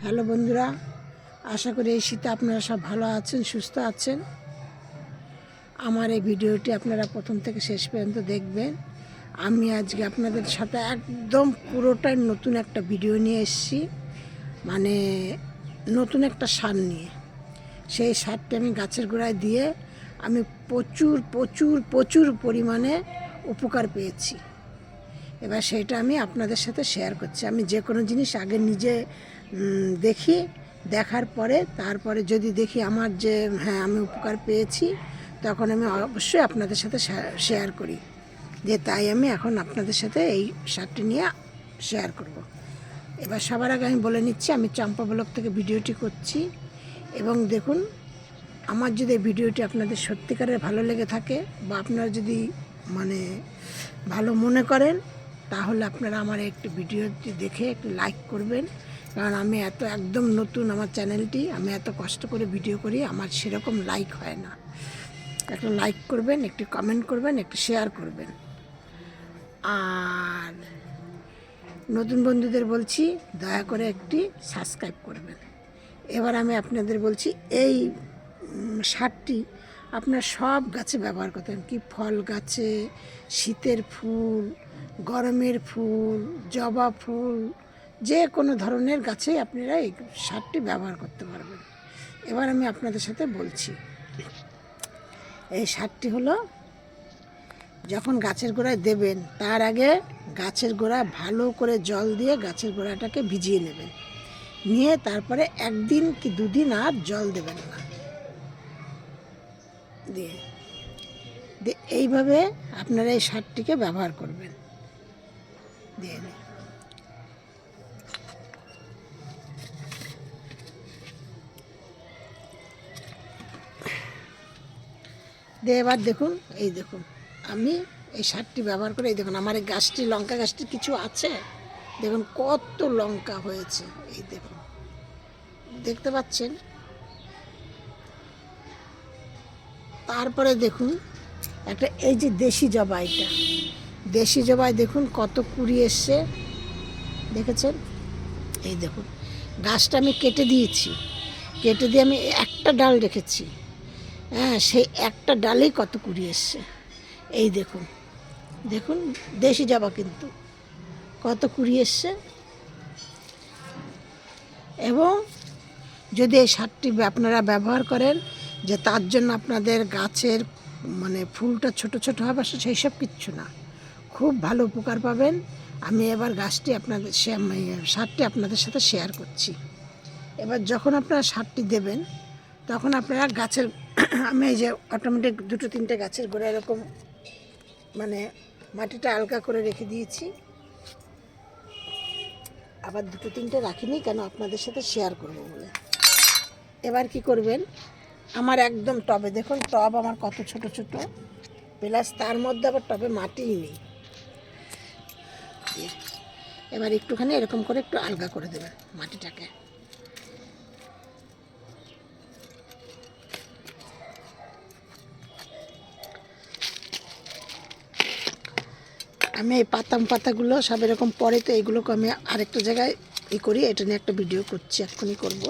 Hello বন্ধুরা, আশা করি এই শীতে আপনারা সব ভালো আছেন, সুস্থ আছেন। আমার এই ভিডিওটি আপনারা প্রথম থেকে শেষ পর্যন্ত দেখবেন। আমি আজকে আপনাদের সাথে একদম পুরোটাই নতুন একটা ভিডিও নিয়ে এসেছি, মানে নতুন একটা সার নিয়ে। সেই সারটি আমি গাছের গোড়ায় দিয়ে আমি প্রচুর প্রচুর প্রচুর পরিমাণে উপকার পেয়েছি। এবার সেটা আমি আপনাদের সাথে শেয়ার করছি। আমি যে কোনো জিনিস আগে নিজে দেখি, দেখার পরে তারপরে যদি দেখি আমার যে হ্যাঁ আমি উপকার পেয়েছি, তখন আমি অবশ্যই আপনাদের সাথে শেয়ার করি। যে তাই আমি এখন আপনাদের সাথে এই সারটি নিয়ে শেয়ার করব। এবার সবার আগে আমি বলে নিচ্ছি, আমি চম্পা ব্লগ থেকে ভিডিওটি করছি। এবং দেখুন, আমার যদি এই ভিডিওটি আপনাদের সত্যিকারের ভালো লেগে থাকে বা আপনারা যদি মানে ভালো মনে করেন, তাহলে আপনারা আমার একটি ভিডিওটি দেখে একটু লাইক করবেন। কারণ আমি একদম নতুন আমার চ্যানেলটি, আমি এত কষ্ট করে ভিডিও করি, আমার সেরকম লাইক হয় না। একটা লাইক করবেন, একটু কমেন্ট করবেন, একটু শেয়ার করবেন। আর নতুন বন্ধুদের বলছি, দয়া করে একটি সাবস্ক্রাইব করবেন। এবার আমি আপনাদের বলছি, এই সারটি আপনার সব গাছে ব্যবহার করতেন, কি ফল গাছে, শীতের ফুল, গরমের ফুল, জবা ফুল, যে কোনো ধরনের গাছে আপনারা এই সারটি ব্যবহার করতে পারবেন। এবার আমি আপনাদের সাথে বলছি, এই সারটি হলো, যখন গাছের গোড়ায় দেবেন তার আগে গাছের গোড়া ভালো করে জল দিয়ে গাছের গোড়াটাকে ভিজিয়ে নেবেন। নিয়ে তারপরে একদিন কি দুদিন আর জল দেবেন না। দিয়ে এইভাবে আপনারা এই সারটিকে ব্যবহার করবেন। দিয়ে এবার দেখুন, এই দেখুন আমি এই সারটি ব্যবহার করে, এই দেখুন আমার এই গাছটি, লঙ্কা গাছটি কিছু আছে, দেখুন কত লঙ্কা হয়েছে, এই দেখুন দেখতে পাচ্ছেন। তারপরে দেখুন একটা, এই যে দেশি জবা, এটা দেশি জবাই দেখুন কত কুড়ি এসছে, দেখেছেন? এই দেখুন গাছটা আমি কেটে দিয়েছি, কেটে দিয়ে আমি একটা ডাল রেখেছি, হ্যাঁ সেই একটা ডালেই কত কুড়ি এসছে। এই দেখুন, দেখুন দেশি জবা কিন্তু কত কুড়ি এসছে। এবং যদি এই সারটি আপনারা ব্যবহার করেন, যে তার জন্য আপনাদের গাছের মানে ফুলটা ছোট ছোট হবে, সেই সব কিচ্ছু না, খুব ভালো উপকার পাবেন। আমি এবার গাছটি আপনাদের সারটি আপনাদের সাথে শেয়ার করছি। এবার যখন আপনারা সারটি দেবেন, তখন আপনারা গাছের আমি এই যে অটোমেটিক দুটো তিনটে গাছের গোড়া এরকম মানে মাটিটা আলগা করে রেখে দিয়েছি। আবার দুটো তিনটে রাখিনি কেন, আপনাদের সাথে শেয়ার করবো বলে। এবার কি করবেন, আমার একদম টবে দেখুন, টব আমার কত ছোট ছোট, প্লাস তার মধ্যে আবার টবে মাটিই নেই। এবার একটুখানি এরকম করে একটু আলগা করে দেবেন মাটিটাকে। আমি এই পাতাগুলো সব এরকম পরে, তো এইগুলোকে আমি আরেকটা জায়গায় করি, এটা নিয়ে একটা ভিডিও করছি, এক্ষুনি করব।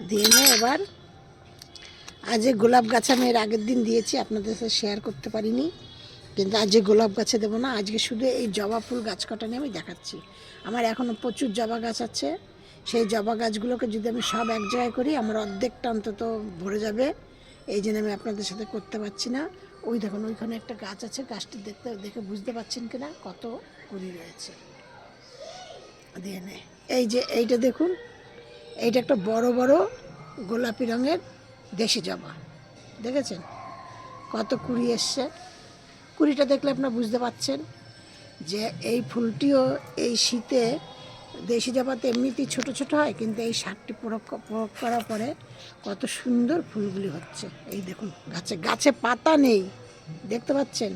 দিয়ে নিয়ে এবার আজ যে গোলাপ গাছ আমি এর আগের দিন দিয়েছি, আপনাদের সাথে শেয়ার করতে পারিনি, কিন্তু আজ যে গোলাপ গাছে দেবো না, আজকে শুধু এই জবা ফুল গাছ কটা নিয়ে আমি দেখাচ্ছি। আমার এখনও প্রচুর জবা গাছ আছে, সেই জবা গাছগুলোকে যদি আমি সব এক জায়গায় করি, আমার অর্ধেকটা অন্তত ভরে যাবে। এই জন্য আমি আপনাদের সাথে করতে পারছি না। ওই দেখুন ওইখানে একটা গাছ আছে, গাছটি দেখে বুঝতে পারছেন কিনা কত কুড়ি রয়েছে। দিয়ে নেয়, এই যে এইটা দেখুন, এইটা একটা বড় বড় গোলাপি রঙের দেশি জবা, দেখেছেন কত কুড়ি এসছে। কুড়িটা দেখলে আপনারা বুঝতে পারছেন যে এই ফুলটিও এই শীতে, দেশি জবাতে এমনিতেই ছোট ছোট হয়, কিন্তু এই সারটি প্রয়োগ করার পরে কত সুন্দর ফুলগুলি হচ্ছে। এই দেখুন গাছে গাছে পাতা নেই, দেখতে পাচ্ছেন,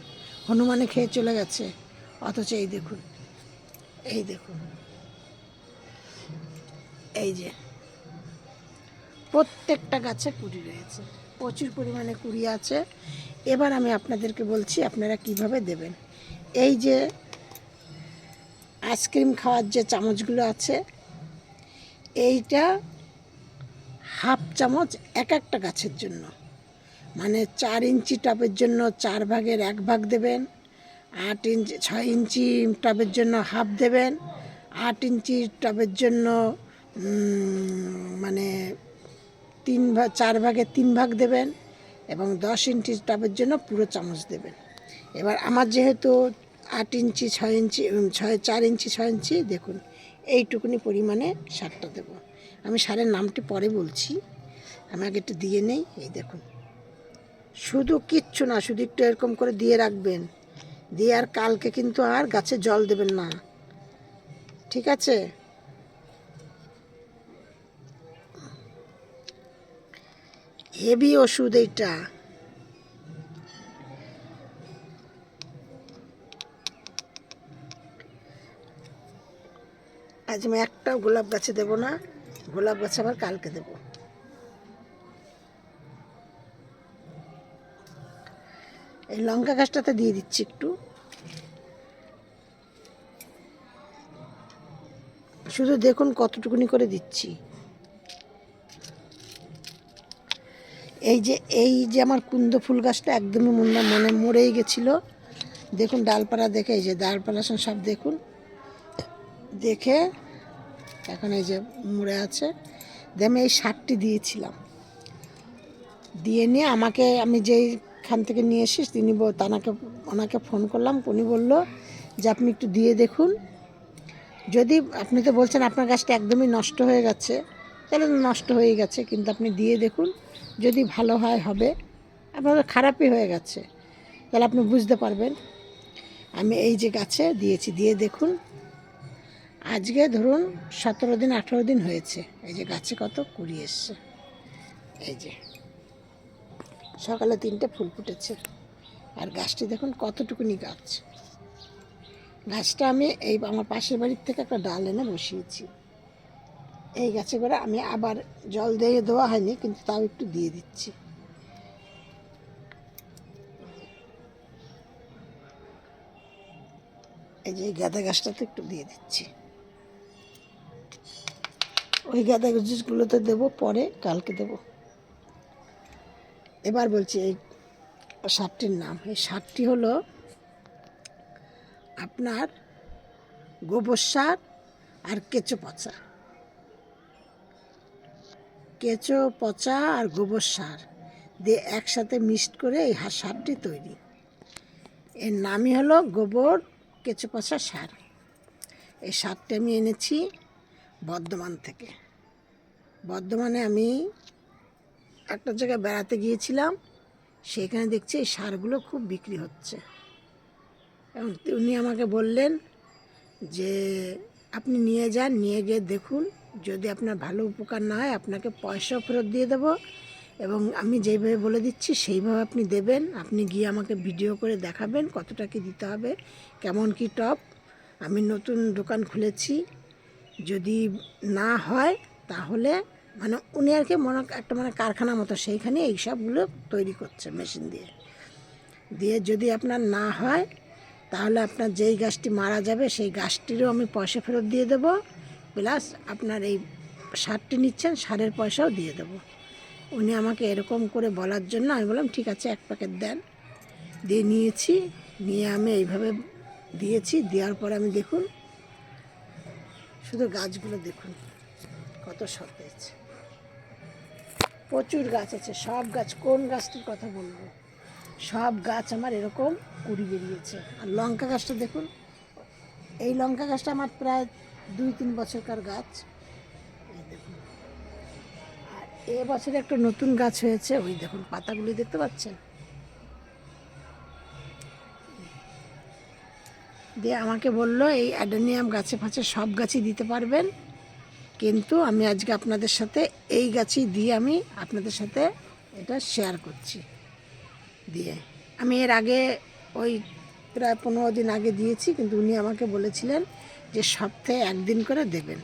হনুমানে খেয়ে চলে গেছে, অথচ এই দেখুন, এই দেখুন, এই যে প্রত্যেকটা গাছে কুড়ি রয়েছে, প্রচুর পরিমাণে কুড়ি আছে। এবার আমি আপনাদেরকে বলছি আপনারা কিভাবে দেবেন। এই যে আইসক্রিম খাওয়ার যে চামচগুলো আছে, এইটা হাফ চামচ এক একটা গাছের জন্য, মানে 4 ইঞ্চি টবের জন্য 4 ভাগের 1 ভাগ দেবেন, 8 ইঞ্চি 6 ইঞ্চি টবের জন্য হাফ দেবেন, 8 ইঞ্চি টবের জন্য মানে 4 ভাগের 3 ভাগ দেবেন, এবং 10 ইঞ্চি টবের জন্য পুরো চামচ দেবেন। এবার আমার যেহেতু 8 ইঞ্চি 6 ইঞ্চি 4 ইঞ্চি 6 ইঞ্চি, দেখুন এইটুকুনি পরিমাণে সারটা দেবো। আমি সারের নামটি পরে বলছি, আমি আগে একটু দিয়ে নেই। এই দেখুন, শুধু কিচ্ছু না, শুধু একটু এরকম করে দিয়ে রাখবেন, দিয়ে আর কালকে কিন্তু আর গাছে জল দেবেন না, ঠিক আছে? হেভি ওষুধ এইটা। আজ আমি একটাও গোলাপ গাছে দেবো না, গোলাপ গাছে আবার কালকে দেবো। এই লঙ্কা গাছটাতে দিয়ে দিচ্ছি একটু, শুধু দেখুন কতটুকুনি করে দিচ্ছি। এই যে আমার কুন্দ ফুল গাছটা একদমই মরেই গেছিলো, দেখুন ডালপালা দেখে, এই যে ডালপালা সব দেখুন, দেখে এখন এই যে মরে আছে। আমি এই সারটি দিয়েছিলাম, দিয়ে নিয়ে আমি যেইখান থেকে নিয়ে এসিস তিনি ওনাকে ফোন করলাম, উনি বলল যে আপনি একটু দিয়ে দেখুন, যদি আপনি তো বলছেন আপনার গাছটা একদমই নষ্ট হয়ে গেছে, তাহলে নষ্ট হয়ে গেছে, কিন্তু আপনি দিয়ে দেখুন, যদি ভালো হবে। আপনার খারাপই হয়ে গেছে, তাহলে আপনি বুঝতে পারবেন। আমি এই যে গাছে দিয়েছি, দিয়ে দেখুন, আজকে ধরুন 17 দিন 18 দিন হয়েছে, এই যে গাছে কত কুড়ি এসছে। এই যে সকালে 3টে ফুল ফুটেছে, আর গাছটি দেখুন কতটুকুনি গাছ। গাছটা আমি আমার পাশের বাড়ির থেকে একটা ডাল এনে বসিয়েছি। এই গাছে করে আমি আবার জল দিয়ে দেওয়া হয়নি, কিন্তু তাও একটু দিয়ে দিচ্ছি। এই যে গাঁদা গাছটাতে একটু দিয়ে দিচ্ছি, ওই গাঁদা গাছগুলোতে দেবো পরে, কালকে দেবো। এবার বলছি এই সারটির নাম। এই সারটি হলো আপনার গোবর সার আর কেঁচো পচা আর গোবর সার দিয়ে একসাথে মিক্সড করে এই সারটি তৈরি। এর নামই হলো গোবর কেঁচো পচা সার। এই সারটি আমি এনেছি বর্ধমান থেকে। বর্ধমানে আমি একটা জায়গায় বেড়াতে গিয়েছিলাম, সেখানে দেখছি এই সারগুলো খুব বিক্রি হচ্ছে, এবং উনি আমাকে বললেন যে আপনি নিয়ে যান, নিয়ে গিয়ে দেখুন, যদি আপনার ভালো উপকার না হয় আপনাকে পয়সাও ফেরত দিয়ে দেবো, এবং আমি যেইভাবে বলে দিচ্ছি সেইভাবে আপনি দেবেন। আপনি গিয়ে আমাকে ভিডিও করে দেখাবেন কতটা কি দিতে হবে, কেমন কি টব। আমি নতুন দোকান খুলেছি, যদি না হয় তাহলে উনি আর কি একটা কারখানা মতো, সেইখানে এই সবগুলো তৈরি করছে মেশিন দিয়ে যদি আপনার না হয়, তাহলে আপনার যেই গাছটি মারা যাবে সেই গাছটিরও আমি পয়সা ফেরত দিয়ে দেবো, প্লাস আপনার এই সারটি নিচ্ছেন সারের পয়সাও দিয়ে দেবো। উনি আমাকে এরকম করে বলার জন্য আমি বললাম ঠিক আছে 1 প্যাকেট দেন। দিয়ে নিয়েছি, নিয়ে আমি এইভাবে দিয়েছি। দেওয়ার পরে আমি দেখুন, শুধু গাছগুলো দেখুন কত সতেজ, প্রচুর গাছ আছে। সব গাছ, কোন গাছটির কথা বলবো, সব গাছ আমার এরকম কুড়ি বেরিয়েছে। আর লঙ্কা গাছটা দেখুন, এই লঙ্কা গাছটা আমার প্রায় 2-3 বছরকার গাছ, এই দেখুন। আর এবছরে একটা নতুন গাছ হয়েছে, ওই দেখুন পাতাগুলি দেখতে পাচ্ছেন। দিয়ে আমাকে বলল এই অ্যাডেনিয়াম গাছে ফাছে সব গাছই দিতে পারবেন, কিন্তু আমি আজকে আপনাদের সাথে এই গাছই দিয়ে আমি আপনাদের সাথে এটা শেয়ার করছি। দিয়ে আমি এর আগে ওই প্রায় 15 দিন আগে দিয়েছি, কিন্তু উনি আমাকে বলেছিলেন যে সপ্তাহে 1 দিন করে দেবেন।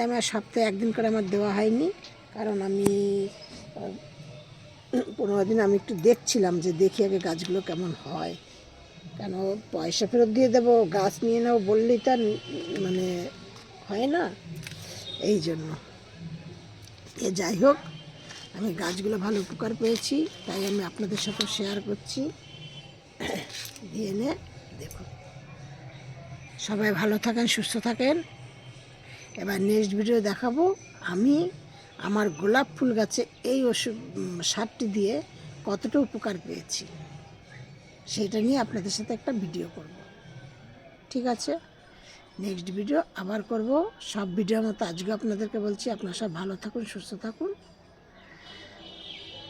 আমার সপ্তাহে 1 দিন করে আমার দেওয়া হয়নি, কারণ আমি 15 দিন আমি একটু দেখছিলাম যে দেখি আগে গাছগুলো কেমন হয়, কেন পয়সা ফেরত দিয়ে দেবো গাছ নিয়ে নাও বললেই তার মানে হয় না, এই জন্য। যাই হোক, আমি গাছগুলো ভালো উপকার পেয়েছি, তাই আমি আপনাদের সাথে শেয়ার করছি। দিয়ে নে দেখুন, সবাই ভালো থাকেন, সুস্থ থাকেন। এবার নেক্সট ভিডিও দেখাবো আমি আমার গোলাপ ফুল গাছে এই ওষুধ সারটি দিয়ে কতটা উপকার পেয়েছি, সেটা নিয়ে আপনাদের সাথে একটা ভিডিও করব। ঠিক আছে, নেক্সট ভিডিও আবার করব। সব ভিডিওর মতো আজকে আপনাদেরকে বলছি আপনারা সব ভালো থাকুন, সুস্থ থাকুন।